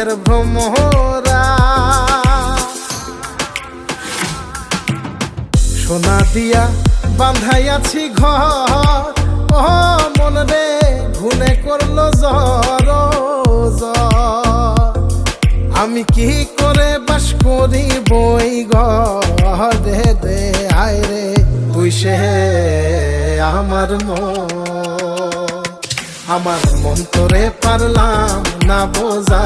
সুখের ভ্রমরা। সোনা দিয়া বাঁধাইয়াছি ঘর, ও মন রে ঘুনে করলো জ্বর জ্বর। আমি কি করে বাস করি বই ঘরে রে, আয় রে তুই সে আমার মন তোরে পারলাম না বোঝা।